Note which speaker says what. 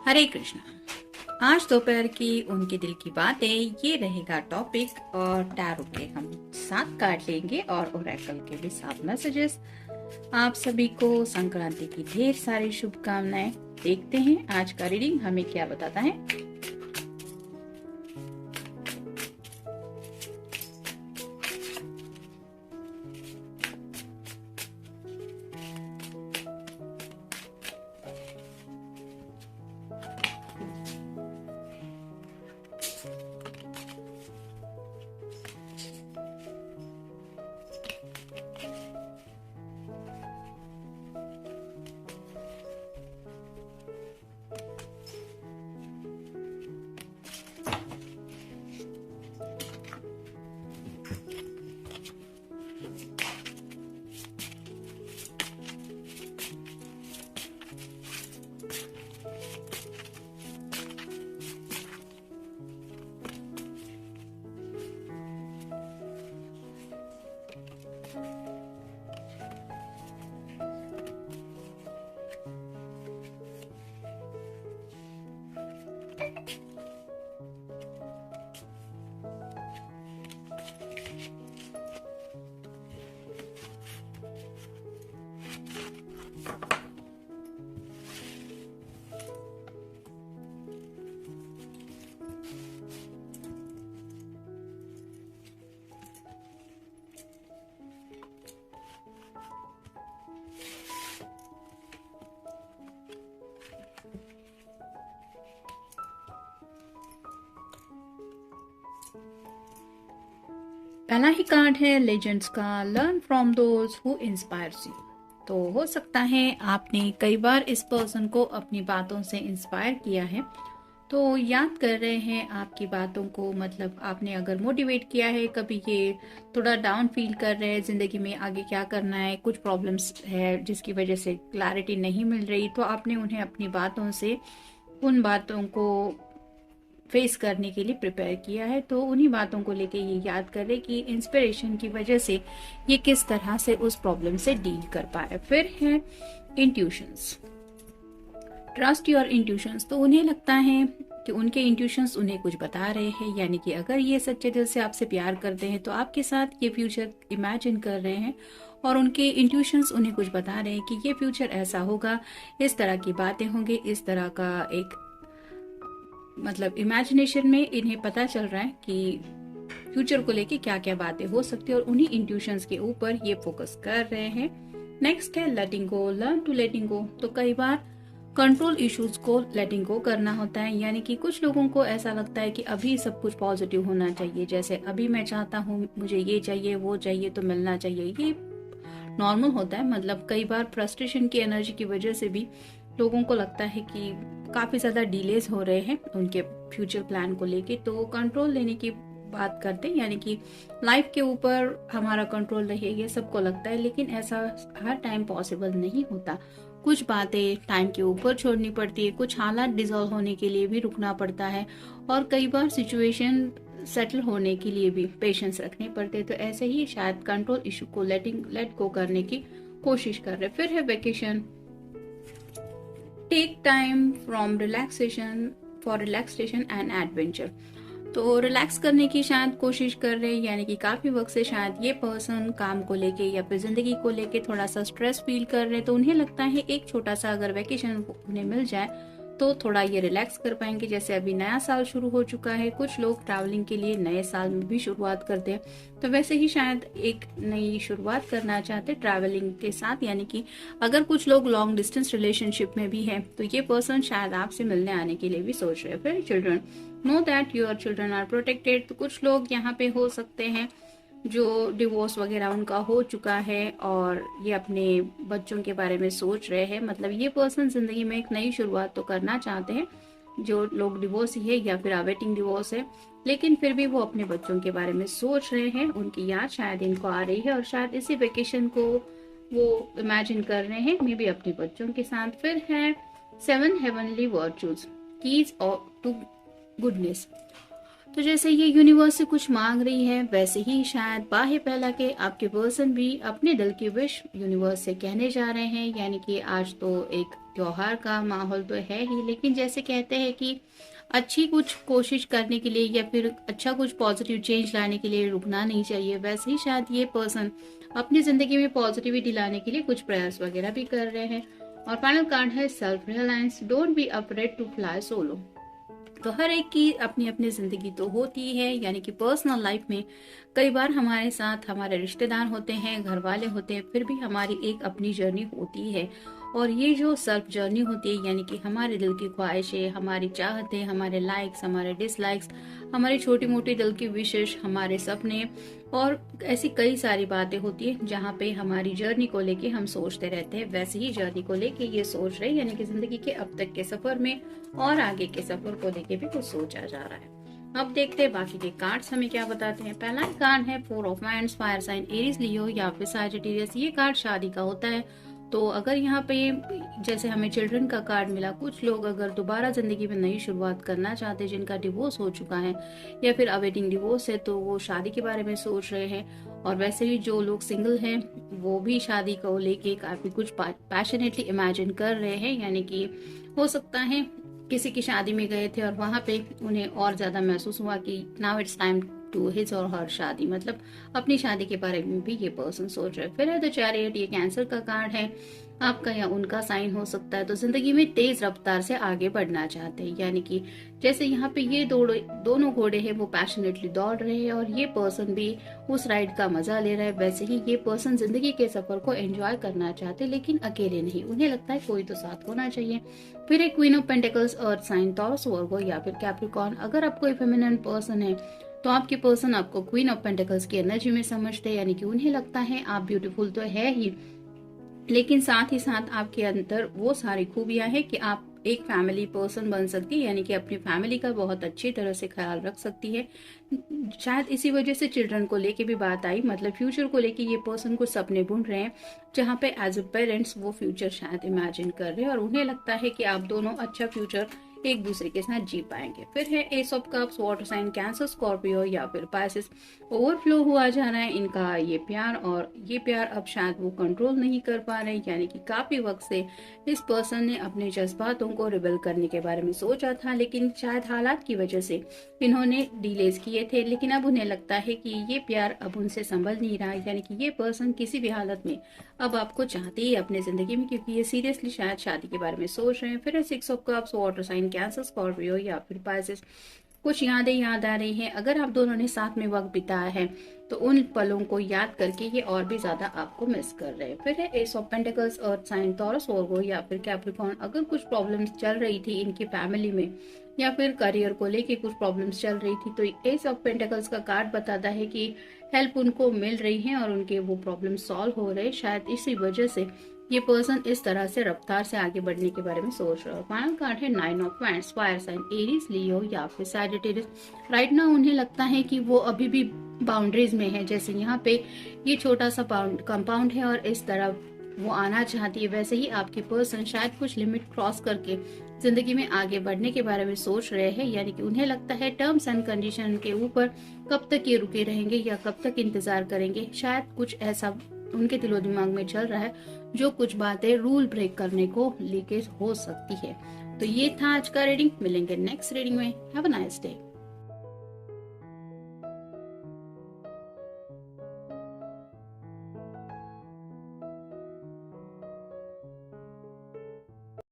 Speaker 1: हरे कृष्णा। आज दोपहर की उनके दिल की बातें ये रहेगा टॉपिक, और टैरो के हम 7 कार्ड लेंगे और ओरेकल के भी 7 मैसेजेस। आप सभी को संक्रांति की ढेर सारी शुभकामनाएं। देखते हैं आज का रीडिंग हमें क्या बताता है। पहला ही कार्ड है लेजेंड्स का, learn from those who inspires you. तो हो सकता है आपने कई बार इस पर्सन को अपनी बातों से इंस्पायर किया है, तो याद कर रहे हैं आपकी बातों को। मतलब आपने अगर मोटिवेट किया है, कभी ये थोड़ा डाउन फील कर रहे हैं जिंदगी में आगे क्या करना है, कुछ प्रॉब्लम्स है जिसकी वजह से क्लैरिटी नहीं मिल रही, तो आपने उन्हें अपनी बातों से उन बातों को फेस करने के लिए प्रिपेयर किया है। तो उन्हीं बातों को लेके ये याद करें कि इंस्पिरेशन की वजह से ये किस तरह से उस प्रॉब्लम से डील कर पाए। फिर है इंट्यूशंस, ट्रस्ट योर इंट्यूशंस। तो उन्हें लगता है कि उनके इंट्यूशंस उन्हें कुछ बता रहे हैं, यानी कि अगर ये सच्चे दिल से आपसे प्यार करते हैं तो आपके साथ ये फ्यूचर इमेजिन कर रहे हैं, और उनके इंट्यूशंस उन्हें कुछ बता रहे हैं कि ये फ्यूचर ऐसा होगा, इस तरह की बातें होंगी, इस तरह का एक मतलब इमेजिनेशन में इन्हें पता चल रहा है कि फ्यूचर को लेके क्या क्या बातें हो सकती है, और उन्हीं इंट्यूशंस के ऊपर ये फोकस कर रहे हैं। नेक्स्ट है लेटिंग गो, लर्न टू लेटिंग गो। तो कई बार कंट्रोल इश्यूज को लेटिंग गो करना होता है, यानी कि कुछ लोगों को ऐसा लगता है कि अभी सब कुछ पॉजिटिव होना चाहिए, जैसे अभी मैं चाहता हूँ, मुझे ये चाहिए वो चाहिए तो मिलना चाहिए। ये नॉर्मल होता है। मतलब कई बार फ्रस्ट्रेशन की एनर्जी की वजह से भी लोगों को लगता है कि काफी ज्यादा डिलेज हो रहे हैं उनके फ्यूचर प्लान को लेके, तो कंट्रोल लेने की बात करते हैं, यानी कि लाइफ के ऊपर हमारा कंट्रोल रहे, ये सबको लगता है, लेकिन ऐसा हर टाइम पॉसिबल नहीं होता। कुछ बातें टाइम के ऊपर छोड़नी पड़ती है, कुछ हालात डिजॉल्व होने के लिए भी रुकना पड़ता है, और कई बार सिचुएशन सेटल होने के लिए भी पेशेंस रखने पड़ते हैं। तो ऐसे ही शायद कंट्रोल इशू को लेट गो करने की कोशिश कर रहे। फिर है vacation, take time from relaxation for relaxation and adventure. तो रिलैक्स करने की शायद कोशिश कर रहे हैं, यानी कि काफी वक्त से शायद ये पर्सन काम को लेके या फिर जिंदगी को लेके थोड़ा सा स्ट्रेस फील कर रहे हैं, तो उन्हें लगता है एक छोटा सा अगर वेकेशन उन्हें मिल जाए तो थोड़ा ये रिलैक्स कर पाएंगे। जैसे अभी नया साल शुरू हो चुका है, कुछ लोग ट्रैवलिंग के लिए नए साल में भी शुरुआत करते हैं, तो वैसे ही शायद एक नई शुरुआत करना चाहते हैं ट्रैवलिंग के साथ। यानी कि अगर कुछ लोग लॉन्ग डिस्टेंस रिलेशनशिप में भी हैं, तो ये पर्सन शायद आपसे मिलने आने के लिए भी सोच रहे हैं। फिर children, know that your children are protected. तो कुछ लोग यहाँ पे हो सकते हैं जो डिवोर्स वगैरह उनका हो चुका है और ये अपने बच्चों के बारे में सोच रहे हैं। मतलब ये पर्सन जिंदगी में एक नई शुरुआत तो करना चाहते हैं, जो लोग डिवोर्स ही है या फिर अवेटिंग डिवोर्स है, लेकिन फिर भी वो अपने बच्चों के बारे में सोच रहे हैं, उनकी याद शायद इनको आ रही है, और शायद इसी वेकेशन को वो इमेजिन कर रहे हैं मे बी अपने बच्चों के साथ। फिर है 7 heavenly virtues, keys to goodness. तो जैसे ये यूनिवर्स से कुछ मांग रही है, वैसे ही शायद बाह्य पहला के आपके पर्सन भी अपने दिल की विश यूनिवर्स से कहने जा रहे हैं। यानी कि आज तो एक त्योहार का माहौल तो है ही, लेकिन जैसे कहते हैं कि अच्छी कुछ कोशिश करने के लिए या फिर अच्छा कुछ पॉजिटिव चेंज लाने के लिए रुकना नहीं चाहिए। वैसे ही शायद ये पर्सन अपनी जिंदगी में पॉजिटिविटी लाने के लिए कुछ प्रयास वगैरह भी कर रहे हैं। और फाइनल कार्ड है self reliance, don't be afraid to fly solo. तो हर एक की अपनी अपनी जिंदगी तो होती है, यानी कि पर्सनल लाइफ में कई बार हमारे साथ हमारे रिश्तेदार होते हैं, घर वाले होते हैं, फिर भी हमारी एक अपनी जर्नी होती है। और ये जो सेल्फ जर्नी होती है, यानी कि हमारे दिल की ख्वाहिशें, हमारी चाहतें, हमारे लाइक्स, हमारे डिसलाइक्स, हमारी छोटी मोटी दिल की विशेष, हमारे सपने और ऐसी कई सारी बातें होती है जहाँ पे हमारी जर्नी को लेके हम सोचते रहते हैं। वैसे ही जर्नी को लेके ये सोच रहे, यानी कि जिंदगी के अब तक के सफर में और आगे के सफर को लेके भी कुछ सोचा जा रहा है। अब देखते हैं बाकी के कार्ड्स हमें क्या बताते हैं। पहला कार्ड है 4 of wands, fire sign Aries, Leo या फिर सैजिटेरियस। ये कार्ड शादी का होता है। तो अगर यहाँ पे जैसे हमें चिल्ड्रन का कार्ड मिला, कुछ लोग अगर दोबारा जिंदगी में नई शुरुआत करना चाहते हैं, जिनका डिवोर्स हो चुका है या फिर अवेटिंग डिवोर्स है, तो वो शादी के बारे में सोच रहे हैं। और वैसे ही जो लोग सिंगल हैं वो भी शादी को लेके काफी कुछ पैशनेटली इमेजिन कर रहे हैं, यानी कि हो सकता है किसी की शादी में गए थे और वहां पे उन्हें और ज्यादा महसूस हुआ कि now it's time to his और हर शादी, मतलब अपनी शादी के बारे में भी ये पर्सन सोच रहे हैं। फिर है द चैरियट, ये कैंसर का कार्ड है, आपका या उनका साइन हो सकता है। तो जिंदगी में तेज रफ्तार से आगे बढ़ना चाहते हैं, यानी कि जैसे यहाँ पे ये दोनों घोड़े हैं वो पैशनेटली दौड़ रहे हैं और ये पर्सन भी उस राइड का मजा ले रहा है। वैसे ही ये पर्सन जिंदगी के सफर को एंजॉय करना चाहते हैं, लेकिन अकेले नहीं, उन्हें लगता है कोई तो साथ होना चाहिए। फिर एक queen of pentacles, earth sign, Taurus, Virgo या फिर कैप्रिकॉर्न। अगर आप कोई फेमिनिन पर्सन है तो आपके पर्सन आपको क्वीन ऑफ पेंटिकल्स की एनर्जी में समझते हैं, यानी कि उन्हें लगता है आप ब्यूटीफुल तो है ही, लेकिन साथ ही साथ आपके अंदर वो सारी खूबियां हैं कि आप एक फैमिली पर्सन बन सकती है, यानी कि अपनी फैमिली का बहुत अच्छी तरह से ख्याल रख सकती है। शायद इसी वजह से चिल्ड्रन को लेके भी बात आई, मतलब फ्यूचर को लेके ये पर्सन कुछ सपने बुन रहे हैं जहाँ पे एज ए पेरेंट्स वो फ्यूचर शायद इमेजिन कर रहे हैं और उन्हें लगता है कि आप दोनों अच्छा फ्यूचर एक दूसरे के साथ जी पाएंगे। फिर है ace of cups, water sign, Cancer, Scorpio या फिर पाइसेस। ओवरफ्लो हुआ जा रहा है इनका ये प्यार, और ये प्यार अब शायद वो कंट्रोल नहीं कर पा रहे, यानी कि काफी वक्त से इस पर्सन ने अपने जज्बातों को रिबेल करने के बारे में सोचा था, लेकिन शायद हालात की वजह से इन्होंने डिलेज किए थे। लेकिन अब उन्हें लगता है कि ये प्यार अब उनसे संभल नहीं रहा, यानी कि ये पर्सन किसी भी हालत में अब आपको चाहते ही अपनी जिंदगी में, क्योंकि ये सीरियसली शायद शादी के बारे में सोच रहे हैं। फिर 6 of cups, water sign, Cancer, Scorpio या फिर पाइसेस। कुछ यादें याद आ रही हैं, अगर आप दोनों ने साथ में वक्त बिताया है तो उन पलों को याद करके ये और भी ज्यादा आपको मिस कर रहे हैं। फिर है ace of pentacles, earth sign, Taurus, Virgo या फिर कैप्रिकॉर्न। अगर कुछ प्रॉब्लम्स चल रही थी इनकी फैमिली में या फिर करियर को लेके कुछ प्रॉब्लम्स चल रही थी, तो एस ऑफ पेंटिकल्स का कार्ड बताता है कि हेल्प उनको मिल रही है और उनके वो प्रॉब्लम सॉल्व हो रहे हैं। शायद इसी वजह से ये पर्सन इस तरह से रफ्तार से आगे बढ़ने के बारे में सोच रहा है। फाइनल कार्ड है 9 of wands, fire sign, Aries, Leo या फिर सैजिटेरियस। राइट नाउ उन्हें लगता है कि वो अभी भी बाउंड्रीज में है, जैसे यहाँ पे ये छोटा सा कंपाउंड है और इस तरह वो आना चाहती है, वैसे ही आपके पर्सन शायद कुछ लिमिट क्रॉस करके जिंदगी में आगे बढ़ने के बारे में सोच रहे हैं, यानी कि उन्हें लगता है टर्म्स एंड कंडीशन के ऊपर कब तक ये रुके रहेंगे या कब तक इंतजार करेंगे। शायद कुछ ऐसा उनके दिलो दिमाग में चल रहा है जो कुछ बातें रूल ब्रेक करने को लेके हो सकती है। तो ये था आज का रीडिंग, मिलेंगे नेक्स्ट रीडिंग में। Have a nice day.